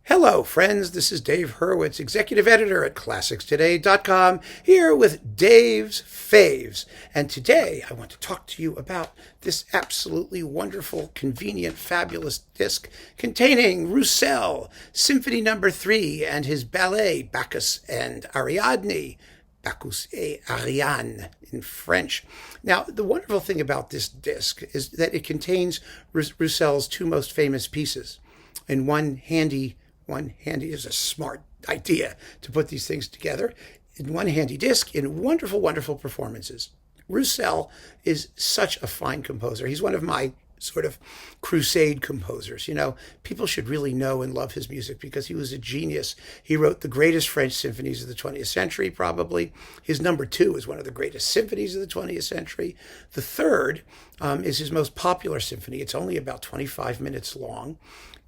Hello, friends. This is Dave Hurwitz, executive editor at ClassicsToday.com, here with Dave's Faves. And today I want to talk to you about this absolutely wonderful, convenient, fabulous disc containing Roussel, Symphony No. 3, and his ballet, Bacchus and Ariadne. Bacchus et Ariane in French. Now, the wonderful thing about this disc is that it contains Roussel's two most famous pieces. In one handy is a smart idea to put these things together in one handy disc in wonderful, wonderful performances. Roussel is such a fine composer. He's one of my sort of crusade composers. You know, people should really know and love his music because he was a genius. He wrote the greatest French symphonies of the 20th century, probably. His number 2 is one of the greatest symphonies of the 20th century. The third is his most popular symphony. It's only about 25 minutes long.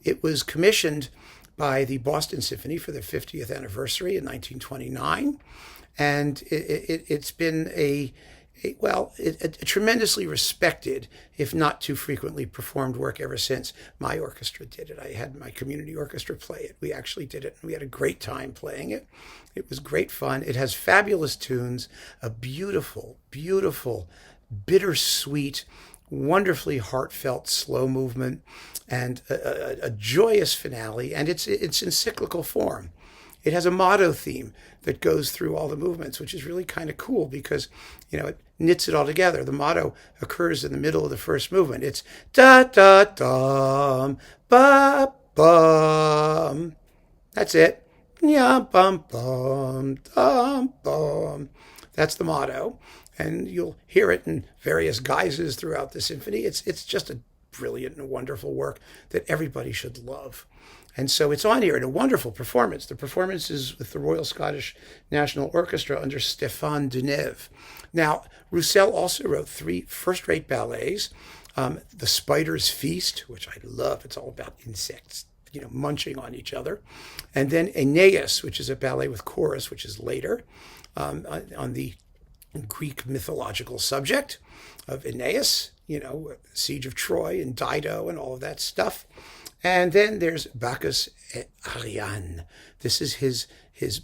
It was commissioned by the Boston Symphony for their 50th anniversary in 1929. And it's been a tremendously respected, if not too frequently performed work ever since. My orchestra did it. I had my community orchestra play it. We actually did it, and we had a great time playing it. It was great fun. It has fabulous tunes, a beautiful, beautiful, bittersweet, wonderfully heartfelt slow movement, and a joyous finale, and it's in cyclical form. It has a motto theme that goes through all the movements, which is really kind of cool because, you know, it knits it all together. The motto occurs in the middle of the first movement. It's da da dum ba bum. That's it. Ya bum bum dum bum. That's the motto, and you'll hear it in various guises throughout the symphony. It's just a brilliant and wonderful work that everybody should love. And so it's on here in a wonderful performance. The performance is with the Royal Scottish National Orchestra under Stéphane Denève. Now, Roussel also wrote 3 first-rate ballets. The Spider's Feast, which I love. It's all about insects, you know, munching on each other. And then Aeneas, which is a ballet with chorus, which is later, on the Greek mythological subject of Aeneas, you know, Siege of Troy and Dido and all of that stuff. And then there's Bacchus et Ariane. This is his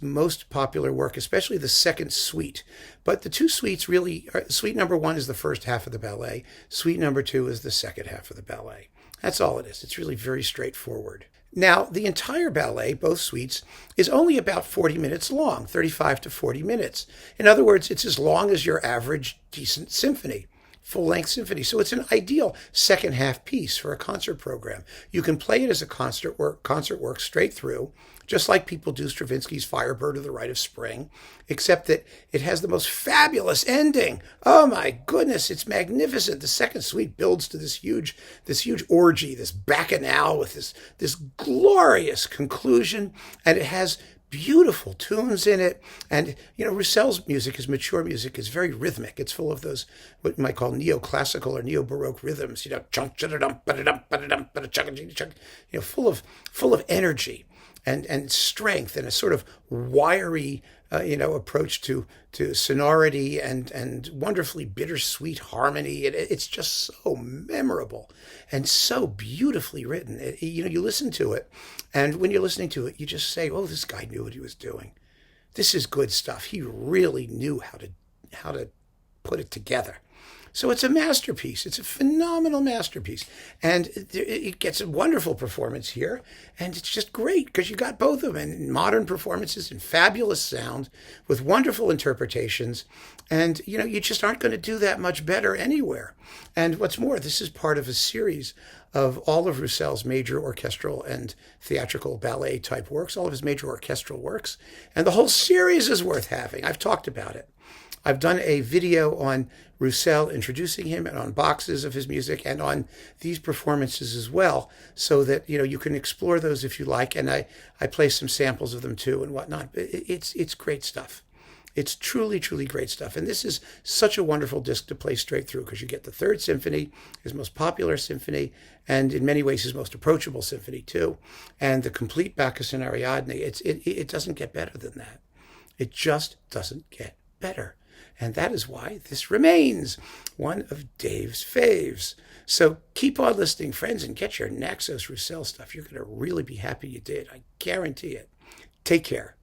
most popular work, especially the second suite. But the two suites really, suite number 1 is the first half of the ballet. Suite number 2 is the second half of the ballet. That's all it is. It's really very straightforward. Now, the entire ballet, both suites, is only about 40 minutes long, 35 to 40 minutes. In other words, it's as long as your average decent symphony, full-length symphony. So it's an ideal second half piece for a concert program. You can play it as a concert work straight through, just like people do Stravinsky's Firebird or The Rite of Spring, except that it has the most fabulous ending. Oh my goodness, it's magnificent. The second suite builds to this huge orgy, this bacchanal with this glorious conclusion, and it has beautiful tunes in it. And, you know, Roussel's music, his mature music, is very rhythmic. It's full of those, what you might call neoclassical or neo-Baroque rhythms, you know, full of energy and strength and a sort of wiry, approach to sonority and wonderfully bittersweet harmony. It's just so memorable and so beautifully written. You listen to it, and when you're listening to it, you just say, "Oh, this guy knew what he was doing. This is good stuff. He really knew how to put it together." So it's a masterpiece. It's a phenomenal masterpiece. And it gets a wonderful performance here. And it's just great because you got both of them in modern performances and fabulous sound with wonderful interpretations. And, you just aren't going to do that much better anywhere. And what's more, this is part of a series of all of Roussel's major orchestral and theatrical ballet type works, all of his major orchestral works. And the whole series is worth having. I've talked about it. I've done a video on Roussel introducing him and on boxes of his music and on these performances as well, so that, you can explore those if you like. And I play some samples of them too and whatnot. It's great stuff. It's truly, truly great stuff. And this is such a wonderful disc to play straight through because you get the third symphony, his most popular symphony, and in many ways his most approachable symphony too. And the complete Bacchus and Ariadne. It doesn't get better than that. It just doesn't get better. And that is why this remains one of Dave's faves. So keep on listening, friends, and get your Naxos Roussel stuff. You're going to really be happy you did. I guarantee it. Take care.